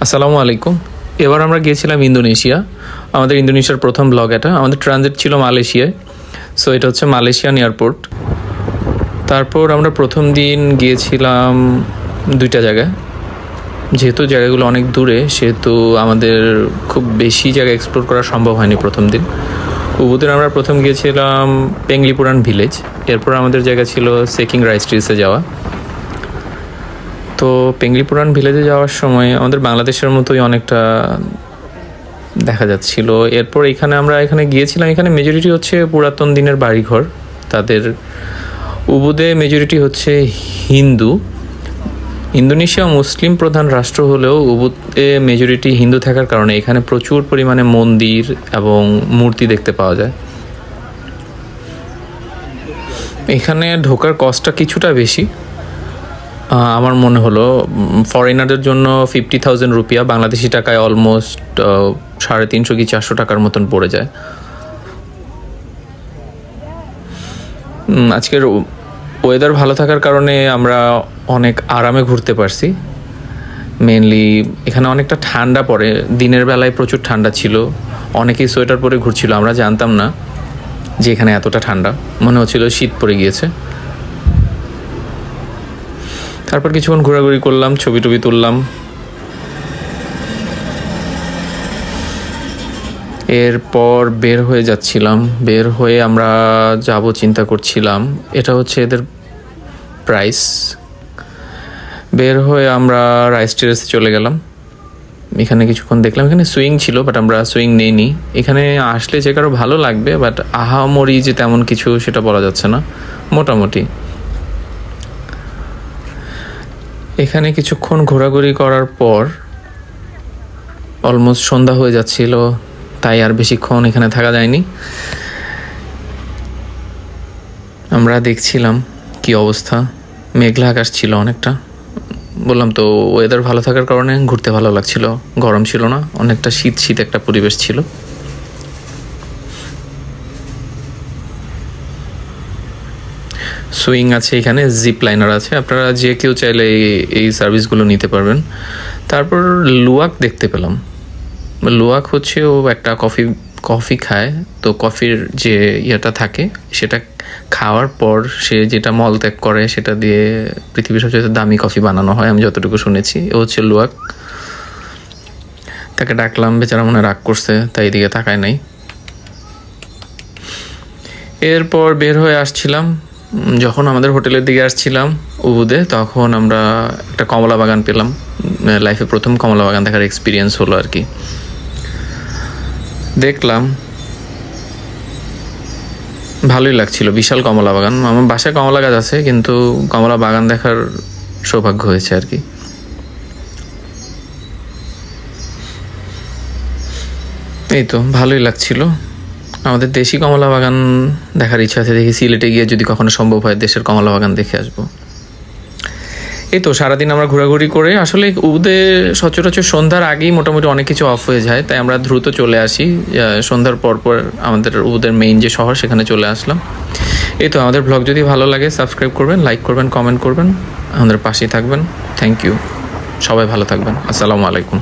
আসসালামু আলাইকুম। এবার আমরা গিয়েছিলাম ইন্দোনেশিয়া। আমাদের ইন্দোনেশিয়ার প্রথম ব্লগ এটা। আমাদের ট্রানজিট ছিল মালয়েশিয়ায়। সো এটা হচ্ছে মালয়েশিয়ান এয়ারপোর্ট। তারপর আমরা প্রথম দিন গিয়েছিলাম দুইটা জায়গায়। যেহেতু জায়গাগুলো অনেক দূরে সেহেতু আমাদের খুব বেশি জায়গা এক্সপ্লোর করা সম্ভব হয়নি প্রথম দিন। উবুদের আমরা প্রথম গিয়েছিলাম পেংলিপুরান ভিলেজ। এরপর আমাদের জায়গা ছিল সেকিং রাইস ট্রিসে যাওয়া। তো পেংলিপুরান ভিলেজে যাওয়ার সময় আমাদের বাংলাদেশের মতোই অনেকটা দেখা যাচ্ছিল। এরপর এখানে গিয়েছিলাম। এখানে মেজরিটি হচ্ছে পুরাতন দিনের বাড়িঘর। তাদের উবুদে মেজরিটি হচ্ছে হিন্দু। ইন্দোনেশিয়া মুসলিম প্রধান রাষ্ট্র হলেও উবুদে মেজরিটি হিন্দু থাকার কারণে এখানে প্রচুর পরিমাণে মন্দির এবং মূর্তি দেখতে পাওয়া যায়। এখানে ঢোকার কস্টটা কিছুটা বেশি আমার মনে হলো। ফরেনারদের জন্য 50,000 রুপিয়া, বাংলাদেশি টাকায় অলমোস্ট 350 কি 400 টাকার মতন পড়ে যায়। আজকের ওয়েদার ভালো থাকার কারণে আমরা অনেক আরামে ঘুরতে পারছি। মেনলি এখানে অনেকটা ঠান্ডা পড়ে, দিনের বেলায় প্রচুর ঠান্ডা ছিল। অনেকেই সোয়েটার পরে ঘুরছিল, আমরা জানতাম না যে এখানে এতটা ঠান্ডা, মনে হচ্ছিল শীত পড়ে গিয়েছে। তারপর কিছুক্ষণ ঘোরাঘুরি করলাম, ছবি টবি তুললাম। এরপর বের হয়ে যাচ্ছিলাম। বের হয়ে আমরা যাব চিন্তা করছিলাম। এটা হচ্ছে এদের প্রাইস। বের হয়ে আমরা রাইস টেরেসে চলে গেলাম। এখানে কিছুক্ষণ দেখলাম। এখানে সুইং ছিল, বাট আমরা সুইং নেইনি। এখানে আসলে যে কারো ভালো লাগবে, বাট আহামরি যে তেমন কিছু সেটা বলা যাচ্ছে না, মোটামুটি। এখানে কিছুক্ষণ ঘোরাঘুরি করার পর অলমোস্ট সন্ধ্যা হয়ে যাচ্ছিল, তাই আর বেশিক্ষণ এখানে থাকা যায়নি। আমরা দেখছিলাম কি অবস্থা, মেঘলা আকাশ ছিল অনেকটা। বললাম তো ওয়েদার ভালো থাকার কারণে ঘুরতে ভালো লাগছিল, গরম ছিল না, অনেকটা শীত শীত একটা পরিবেশ ছিল। সুইং আছে, এখানে জিপ লাইনার আছে, আপনারা যে কেউ চাইলে এই সার্ভিসগুলো নিতে পারবেন। তারপর লুয়াক দেখতে পেলাম। লুয়াক হচ্ছে ও একটা কফি খায়। তো কফির যে ইয়েটা থাকে সেটা খাওয়ার পর সে যেটা মলত্যাগ করে সেটা দিয়ে পৃথিবীর সবচেয়ে দামি কফি বানানো হয়, আমি যতটুকু শুনেছি। ও হচ্ছে লুয়াক। তাকে ডাকলাম, বেচারা মনে রাগ করছে, তাই এদিকে তাকায় নাই। এরপর বের হয়ে আসছিলাম। যখন আমাদের হোটেলের দিকে আসছিলাম উবুদে, তখন আমরা একটা কমলা বাগান পেলাম। লাইফে প্রথম কমলা বাগান দেখার এক্সপিরিয়েন্স হলো আর কি। দেখলাম, ভালোই লাগছিল। বিশাল কমলা বাগান। আমার বাসায় কমলা গাছ আছে, কিন্তু কমলা বাগান দেখার সৌভাগ্য হয়েছে আর কি। এই তো ভালোই লাগছিল। আমাদের দেশি কমলা বাগান দেখার ইচ্ছা আছে, দেখি সিলেটে গিয়ে যদি কখনো সম্ভব হয় দেশের কমলা বাগান দেখে আসবো। এই তো সারাদিন আমরা ঘোরাঘুরি করে, আসলে উবুদে সচরাচর সন্ধ্যার আগেই মোটামুটি অনেক কিছু অফ হয়ে যায়, তাই আমরা দ্রুত চলে আসি। সন্ধ্যার পরপর আমাদের উবুদের মেইন যে শহর সেখানে চলে আসলাম। এই তো আমাদের ব্লগ যদি ভালো লাগে সাবস্ক্রাইব করবেন, লাইক করবেন, কমেন্ট করবেন, আমাদের পাশেই থাকবেন। Thank you. সবাই ভালো থাকবেন। আসসালামু আলাইকুম।